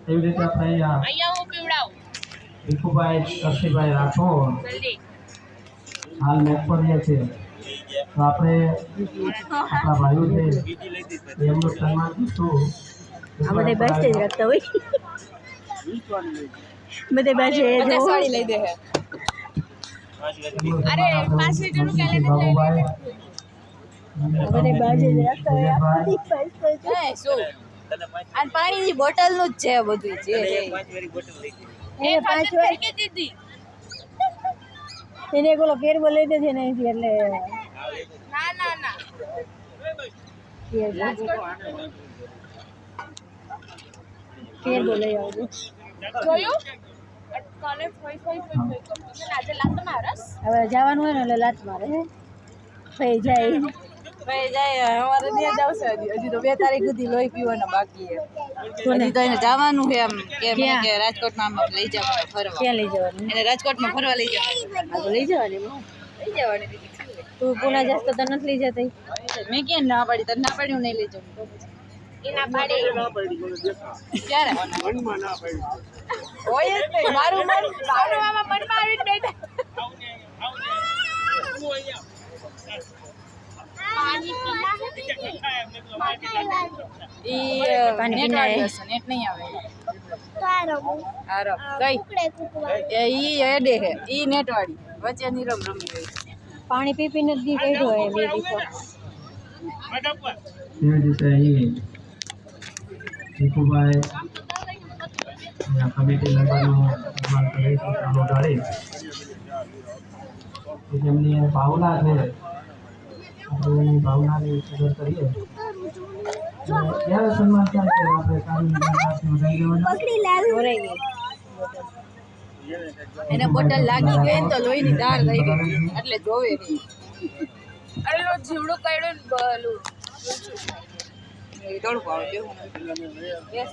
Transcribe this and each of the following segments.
એવી રીતે આપણે અહીંયા હું પીવડાવું ભીખુભાઈ અક્ષયભાઈ રાઠોડ જલ્દી હાલ મેચ પર રહે છે તો આપણે આપણા ભાઈઓ છે એમનું સન્માન કરીશું આ બધે બેસ્ટ જ રાખતા હોય બધે બેસ્ટ બધા સોરી લઈ દે હે અરે 5 લીટરનું કેલેન્ડર લઈ લે બધે બેસ્ટ જ રાખતા હોય હે શું આ પાણીની બોટલનું જ છે બધું જે એ 5 વાર કે દીદી એને કોલો કેરબો લઈ દે છે ને અહીંથી એટલે ના ના ના કેરબો લઈ આવજો જોયું કાલે ફોઈ આજે લાત મારસ હવે જવાનું હોય ને એટલે લાત મારે થઈ જાય અમારે ત્યાં જાવશે હજી તો 2 તારીખ સુધી લોહી પીવાના બાકી છે હજી તો એને જવાનું છે એમ કે રાજકોટમાં આમ લઈ જવાનું ફરવા ક્યાં લઈ જવાનું એને રાજકોટમાં ફરવા લઈ જવાનું આ તો લઈ જવાની તું પુના જાસ્તો તો નથી લઈ જતી મેં કેમ ના પાડી તને ના પાડ્યું નહીં લઈ જવું એના પાડી ક્યારે મનમાં ના પાડી હોય જ નહીં મારું મન મનમાં આવીને બેઠા પાણી પીના પાણી નેટ નહીં આવે આરો કઈ ઈ એડે હે ઈ નેટ વાળી વચ્ચે નીરમ રમી ગઈ પાણી પી પીને જ દી કર્યો હોય બે દિવસો એવી રીતે અહીં ભીખુભાઈ કમિટી મેમ્બરનું સન્માન કરીશું ચાલો ગાડી જેમની ભાવના છે આપણે એની ભાવનાની કદર કરીએ ક્યારે સન્માન થાય છે આપણે સારી લઈ જવાનું એને બોટલ લાગી ગઈ ને તો લોહીની ધાર થઈ ગઈ એટલે જોવે નહીં અરે લો જીવડું કાઢ્યું ને બલું એ દોડ પાવ દેવું યસ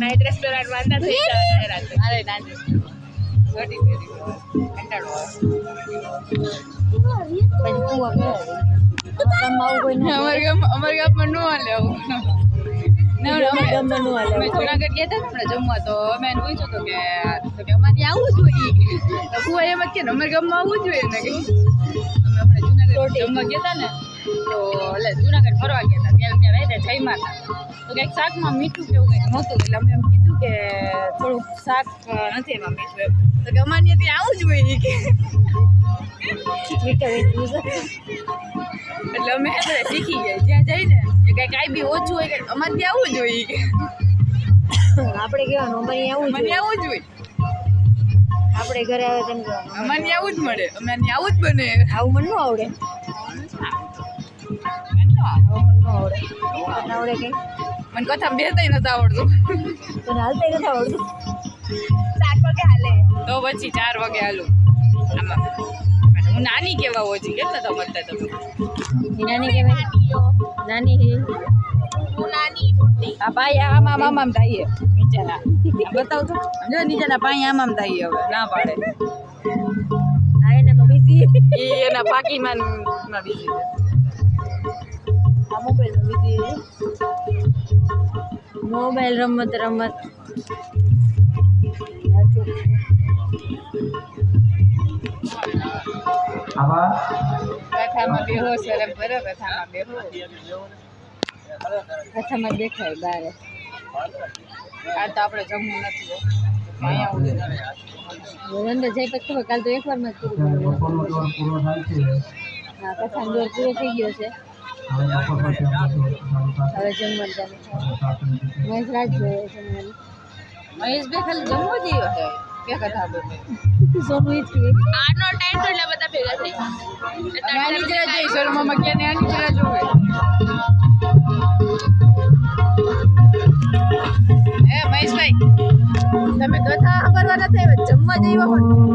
નાઈટ રેસ્ટોરન્ટ વાંધા થઈ જાય રાતે અરે નાની ગોટી ફેરી કંટાળો પછી કુવા કરે ગામમાં આવું કોઈ ના અમારે ગામમાં ન હાલે આવું ગામમાં નું હાલે અમે જુનાગઢ ગયા હતા ને જમવા તો અમે એને પૂછ્યું હતું કે અમારે ત્યાં આવવું જોઈએ તો કુવા એમ જ કે અમારે ગામમાં આવવું જોઈએ ને કે અમે જુનાગઢ જમવા ગયા હતા ને તો એટલે જુનાગઢ ફરવા ગયા હતા ત્યારે ત્યાં રહી જઈ માતા તો કંઈક શાકમાં મીઠું કેવું કંઈક નહોતું એટલે અમે એમ કીધું કે થોડુંક શાક નથી એમાં મીઠું એમ તો કે અમારે ત્યાં આવવું જોઈએ કે એટલે અમે શીખી ગયા જ્યાં જઈને કે કાંઈ બી ઓછું હોય કે અમારે ત્યાં આવવું જોઈએ કે આપણે કહેવાનું અમારે આવું મને આવવું જ હોય આપણે ઘરે આવે તેમ કહેવાનું અમારે ત્યાં આવું જ મળે અમે ત્યાં આવું જ બને આવું મને ન આવડે આવડે કઈ મને કથા બેતાય નતા આવડતું તને હાલતા નથી આવડતું 4 વાગે હાલે તો પછી 4 વાગે હાલું આમાં હું નાની કેવા ઓછી કેટલા સમજતા તમે નાની કહેવાય નાની હે હું નાની મોટી આ ભાઈ આમાં આમ થાય નીચેના બતાવ તો જો નીચેના ભાઈ આમ થાય હવે ના પાડે આ એનામાં બીજી એ એના પાકીમાં બીજી આ મોબાઈલમાં બીજી મોબાઈલ રમત આવા કથામાં બેહો શરમ કરો કથામાં બેહો કથામાં દેખાય બારે આ તો આપણે જમવું નથી અહીંયા અંદર જઈ પછી ખબર કાલ તો એકવારમાં જ પૂરું બપોરનો દોર પૂરો થાય છે હા કથાનો દોર પૂરો થઈ ગયો છે હવે બપોર પછી આપણે હવે જમવાનું ચાલુ મહેશ રાત જોઈએ જમવાનું મહેશભાઈ ખાલી જમવો જ એવો છે બે કથા બોલે સોનું ઈ જ કે આનો ટાઈમ તો એટલે બધા ભેગા થઈ નાની જરા જઈ શર્મામાં ગયા ને આની જરા જોવે એ મહેશભાઈ તમે કથા સાંભળવા નથી આવ્યા જમવા જઈ પણ